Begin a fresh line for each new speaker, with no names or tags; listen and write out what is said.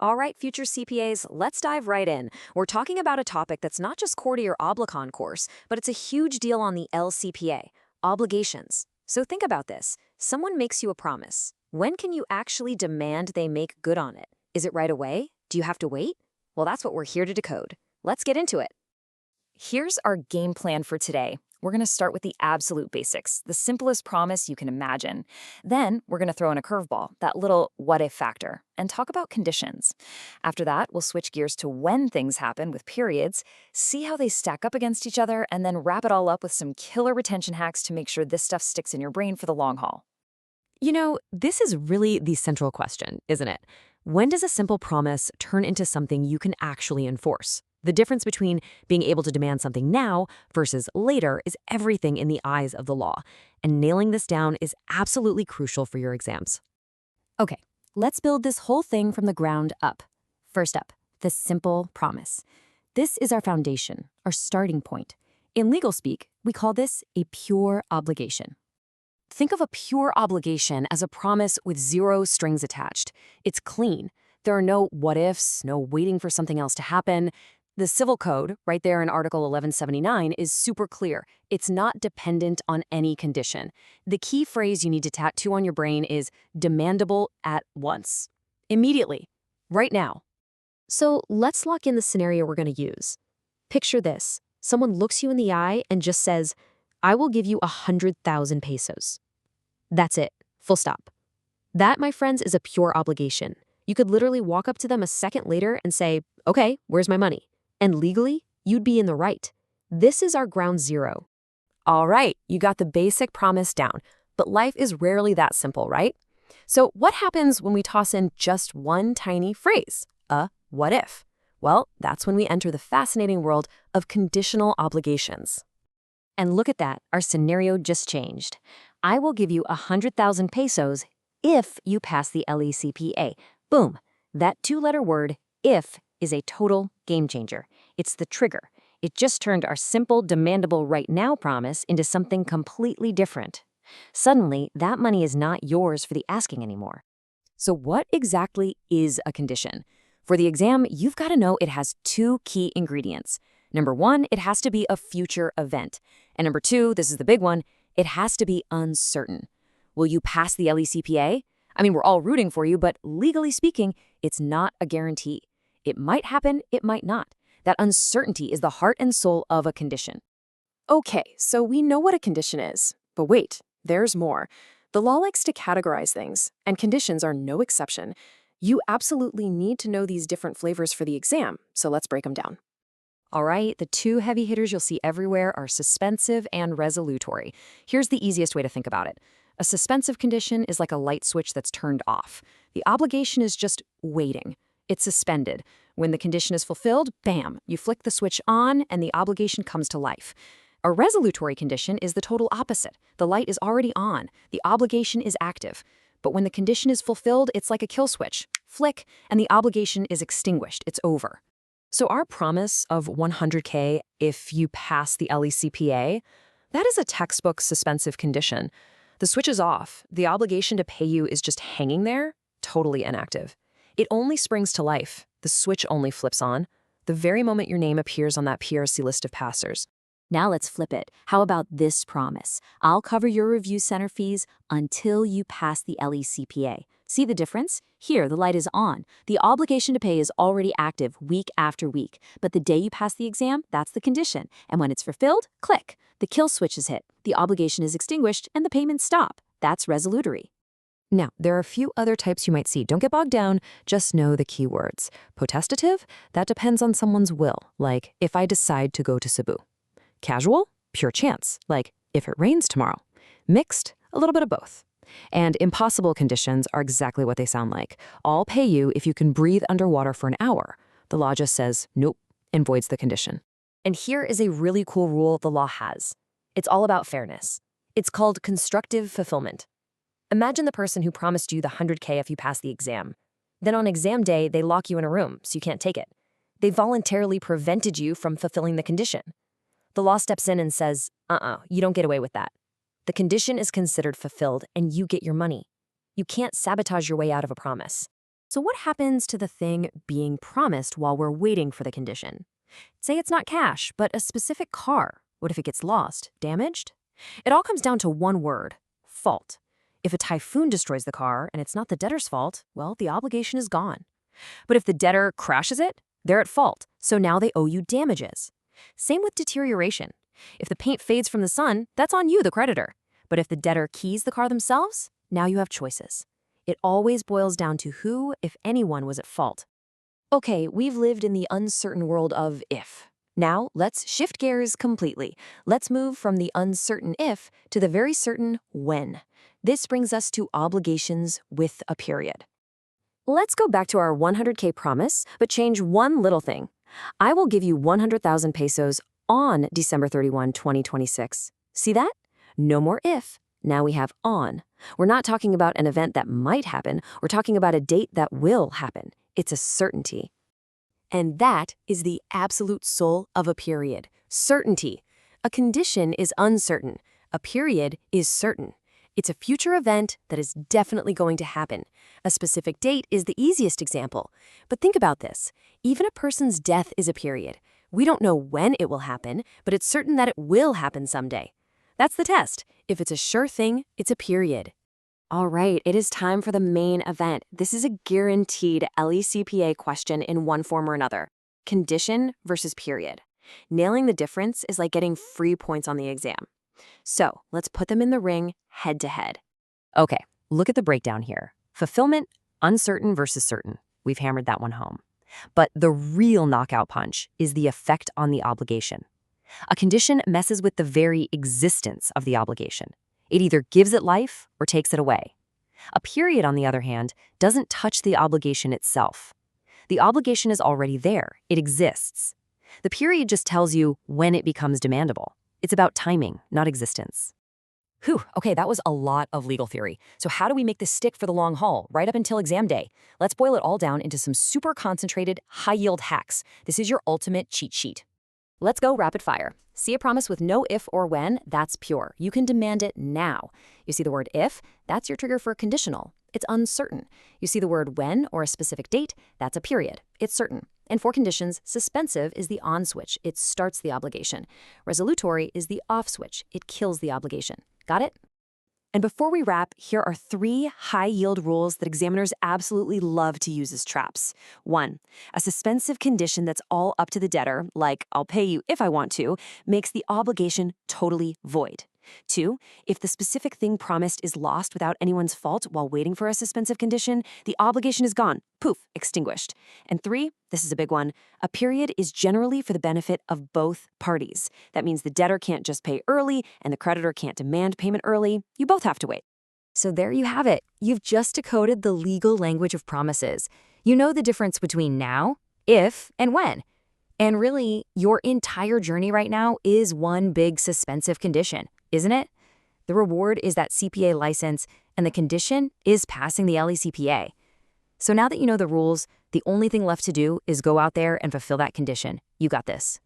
All right, future CPAs, let's dive right in. We're talking about a topic that's not just core to your Oblicon course, but it's a huge deal on the LCPA, obligations. So think about this. Someone makes you a promise. When can you actually demand they make good on it? Is it right away? Do you have to wait? Well, that's what we're here to decode. Let's get into it. Here's our game plan for today. We're going to start with the absolute basics, the simplest promise you can imagine. Then we're going to throw in a curveball, that little what-if factor, and talk about conditions. After that, we'll switch gears to when things happen with periods, see how they stack up against each other, and then wrap it all up with some killer retention hacks to make sure this stuff sticks in your brain for the long haul.
You know, this is really the central question, isn't it? When does a simple promise turn into something you can actually enforce? The difference between being able to demand something now versus later is everything in the eyes of the law, and nailing this down is absolutely crucial for your exams.
Okay, let's build this whole thing from the ground up. First up, the simple promise. This is our foundation, our starting point. In legal speak, we call this a pure obligation. Think of a pure obligation as a promise with zero strings attached. It's clean. There are no what-ifs, no waiting for something else to happen. The Civil Code, right there in Article 1179, is super clear. It's not dependent on any condition. The key phrase you need to tattoo on your brain is demandable at once. Immediately. Right now.
So let's lock in the scenario we're going to use. Picture this. Someone looks you in the eye and just says, I will give you 100,000 pesos. That's it. Full stop. That, my friends, is a pure obligation. You could literally walk up to them a second later and say, okay, where's my money? And legally, you'd be in the right. This is our ground zero.
All right, you got the basic promise down, but life is rarely that simple, right? So what happens when we toss in just one tiny phrase, a what if? Well, that's when we enter the fascinating world of conditional obligations.
And look at that, our scenario just changed. I will give you 100,000 pesos if you pass the LECPA. Boom. That two-letter word, if, is a total game changer. It's the trigger. It just turned our simple, demandable right now promise into something completely different. Suddenly, that money is not yours for the asking anymore.
So what exactly is a condition? For the exam, you've got to know it has two key ingredients. Number one, it has to be a future event. And number two, this is the big one, it has to be uncertain. Will you pass the LECPA? I mean, we're all rooting for you, but legally speaking, it's not a guarantee. It might happen, it might not. That uncertainty is the heart and soul of a condition.
Okay, so we know what a condition is. But wait, there's more. The law likes to categorize things, and conditions are no exception. You absolutely need to know these different flavors for the exam, so let's break them down.
All right, the two heavy hitters you'll see everywhere are suspensive and resolutory. Here's the easiest way to think about it. A suspensive condition is like a light switch that's turned off. The obligation is just waiting. It's suspended. When the condition is fulfilled, bam, you flick the switch on and the obligation comes to life. A resolutory condition is the total opposite. The light is already on. The obligation is active. But when the condition is fulfilled, it's like a kill switch. Flick, and the obligation is extinguished. It's over. So our promise of 100K if you pass the LECPA, that is a textbook suspensive condition. The switch is off. The obligation to pay you is just hanging there, totally inactive. It only springs to life. The switch only flips on the very moment your name appears on that PRC list of passers.
Now let's flip it. How about this promise? I'll cover your review center fees until you pass the LECPA. See the difference? Here, the light is on. The obligation to pay is already active week after week. But the day you pass the exam, that's the condition. And when it's fulfilled, click. The kill switch is hit. The obligation is extinguished and the payments stop. That's resolutory.
Now, there are a few other types you might see. Don't get bogged down, just know the key words. Potestative, that depends on someone's will, like if I decide to go to Cebu. Casual, pure chance, like if it rains tomorrow. Mixed, a little bit of both. And impossible conditions are exactly what they sound like. I'll pay you if you can breathe underwater for an hour. The law just says, nope, and voids the condition. And here is a really cool rule the law has. It's all about fairness. It's called constructive fulfillment. Imagine the person who promised you the 100K if you pass the exam. Then on exam day, they lock you in a room so you can't take it. They voluntarily prevented you from fulfilling the condition. The law steps in and says, you don't get away with that. The condition is considered fulfilled and you get your money. You can't sabotage your way out of a promise.
So what happens to the thing being promised while we're waiting for the condition? Say it's not cash, but a specific car. What if it gets lost, damaged? It all comes down to one word: fault. If a typhoon destroys the car and it's not the debtor's fault, well, the obligation is gone. But if the debtor crashes it, they're at fault, so now they owe you damages. Same with deterioration. If the paint fades from the sun, that's on you, the creditor. But if the debtor keys the car themselves, now you have choices. It always boils down to who, if anyone, was at fault. Okay, we've lived in the uncertain world of if. Now, let's shift gears completely. Let's move from the uncertain if to the very certain when. This brings us to obligations with a period. Let's go back to our 100K promise, but change one little thing. I will give you 100,000 pesos on December 31, 2026. See that? No more if. Now we have on. We're not talking about an event that might happen. We're talking about a date that will happen. It's a certainty. And that is the absolute soul of a period: certainty. A condition is uncertain. A period is certain. It's a future event that is definitely going to happen. A specific date is the easiest example. But think about this. Even a person's death is a period. We don't know when it will happen, but it's certain that it will happen someday. That's the test. If it's a sure thing, it's a period. All right, it is time for the main event. This is a guaranteed LECPA question in one form or another. Condition versus period. Nailing the difference is like getting free points on the exam. So let's put them in the ring head to head.
Okay, look at the breakdown here. Fulfillment, uncertain versus certain. We've hammered that one home. But the real knockout punch is the effect on the obligation. A condition messes with the very existence of the obligation. It either gives it life or takes it away. A period, on the other hand, doesn't touch the obligation itself. The obligation is already there. It exists. The period just tells you when it becomes demandable. It's about timing, not existence.
Whew, okay, that was a lot of legal theory. So how do we make this stick for the long haul, right up until exam day? Let's boil it all down into some super concentrated, high-yield hacks. This is your ultimate cheat sheet. Let's go rapid fire. See a promise with no if or when? That's pure. You can demand it now. You see the word if? That's your trigger for conditional. It's uncertain. You see the word when or a specific date? That's a period. It's certain. And for conditions, suspensive is the on switch. It starts the obligation. Resolutory is the off switch. It kills the obligation. Got it? And before we wrap, here are 3 high-yield rules that examiners absolutely love to use as traps. 1. A suspensive condition that's all up to the debtor, like "I'll pay you if I want to," makes the obligation totally void. 2. If the specific thing promised is lost without anyone's fault while waiting for a suspensive condition, the obligation is gone. Poof, extinguished. And 3, this is a big one, a period is generally for the benefit of both parties. That means the debtor can't just pay early and the creditor can't demand payment early. You both have to wait. So there you have it. You've just decoded the legal language of promises. You know the difference between now, if, and when. And really, your entire journey right now is one big suspensive condition, isn't it? The reward is that CPA license, and the condition is passing the LECPA. So now that you know the rules, the only thing left to do is go out there and fulfill that condition. You got this.